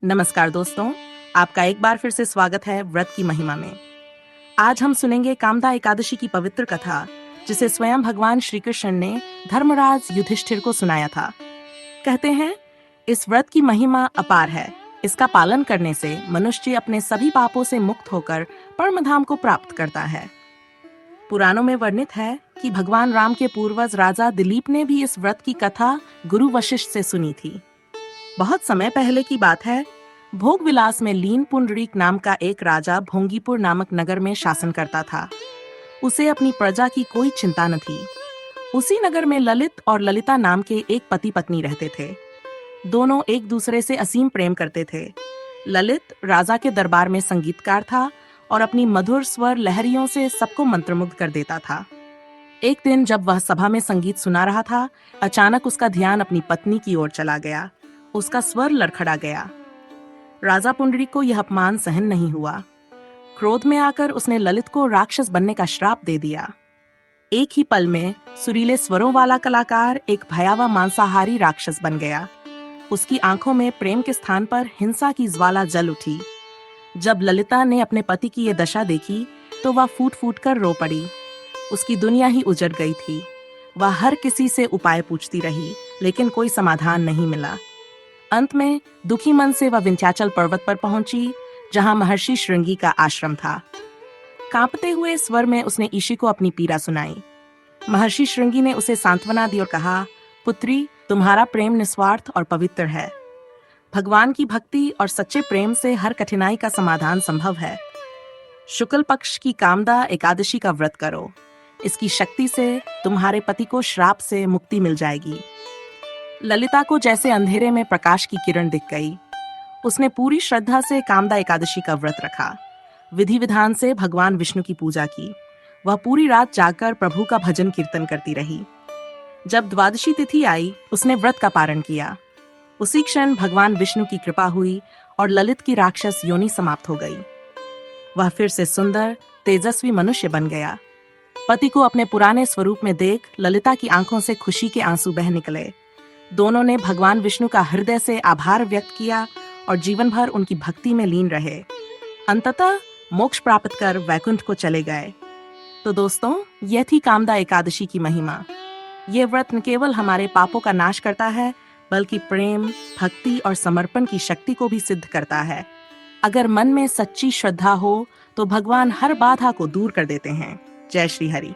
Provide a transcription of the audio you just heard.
नमस्कार दोस्तों, आपका एक बार फिर से स्वागत है व्रत की महिमा में। आज हम सुनेंगे कामदा एकादशी की पवित्र कथा, जिसे स्वयं भगवान श्री कृष्ण ने धर्मराज युधिष्ठिर को सुनाया था। कहते हैं, इस व्रत की महिमा अपार है। इसका पालन करने से मनुष्य अपने सभी पापों से मुक्त होकर परमधाम को प्राप्त करता है। पुराणों में वर्णित है कि भगवान राम के पूर्वज राजा दिलीप ने भी इस व्रत की कथा गुरु वशिष्ठ से सुनी थी। बहुत समय पहले की बात है। भोग विलास में लीन पुंडरीक नाम का एक राजा भोंगीपुर नामक नगर में शासन करता था। उसे अपनी प्रजा की कोई चिंता न थी। उसी नगर में ललित और ललिता नाम के एक पति पत्नी रहते थे। दोनों एक दूसरे से असीम प्रेम करते थे। ललित राजा के दरबार में संगीतकार था और अपनी मधुर स्वर लहरियों से सबको मंत्रमुग्ध कर देता था। एक दिन जब वह सभा में संगीत सुना रहा था, अचानक उसका ध्यान अपनी पत्नी की ओर चला गया। उसका स्वर लड़खड़ा गया। राजा पुंडरीक को यह अपमान सहन नहीं हुआ। क्रोध में आकर उसने ललित को राक्षस बनने का श्राप दे दिया। एक ही पल में सुरीले स्वरों वाला कलाकार एक भयावह मांसाहारी राक्षस बन गया। उसकी आंखों में प्रेम के स्थान पर हिंसा की ज्वाला जल उठी। जब ललिता ने अपने पति की ये दशा देखी तो वह फूट फूट कर रो पड़ी। उसकी दुनिया ही उजड़ गई थी। वह हर किसी से उपाय पूछती रही, लेकिन कोई समाधान नहीं मिला। अंत में दुखी मन से वह विंध्याचल पर्वत पर पहुंची, जहां महर्षि श्रृंगी का आश्रम था। कांपते हुए स्वर में उसने ईशी को अपनी पीड़ा सुनाई। महर्षि श्रृंगी ने उसे सांत्वना दी और कहा, पुत्री, तुम्हारा प्रेम निस्वार्थ और पवित्र है। भगवान की भक्ति और सच्चे प्रेम से हर कठिनाई का समाधान संभव है। शुक्ल पक्ष की कामदा एकादशी का व्रत करो। इसकी शक्ति से तुम्हारे पति को श्राप से मुक्ति मिल जाएगी। ललिता को जैसे अंधेरे में प्रकाश की किरण दिख गई। उसने पूरी श्रद्धा से कामदा एकादशी का व्रत रखा। विधि विधान से भगवान विष्णु की पूजा की। वह पूरी रात जाकर प्रभु का भजन कीर्तन करती रही। जब द्वादशी तिथि आई, उसने व्रत का पारण किया। उसी क्षण भगवान विष्णु की कृपा हुई और ललित की राक्षस योनि समाप्त हो गई। वह फिर से सुंदर, तेजस्वी मनुष्य बन गया। पति को अपने पुराने स्वरूप में देख ललिता की आंखों से खुशी के आंसू बह निकले। दोनों ने भगवान विष्णु का हृदय से आभार व्यक्त किया और जीवन भर उनकी भक्ति में लीन रहे। अंततः मोक्ष प्राप्त कर वैकुंठ को चले गए। तो दोस्तों, यह थी कामदा एकादशी की महिमा। ये व्रत न केवल हमारे पापों का नाश करता है, बल्कि प्रेम, भक्ति और समर्पण की शक्ति को भी सिद्ध करता है। अगर मन में सच्ची श्रद्धा हो तो भगवान हर बाधा को दूर कर देते हैं। जय श्री हरि।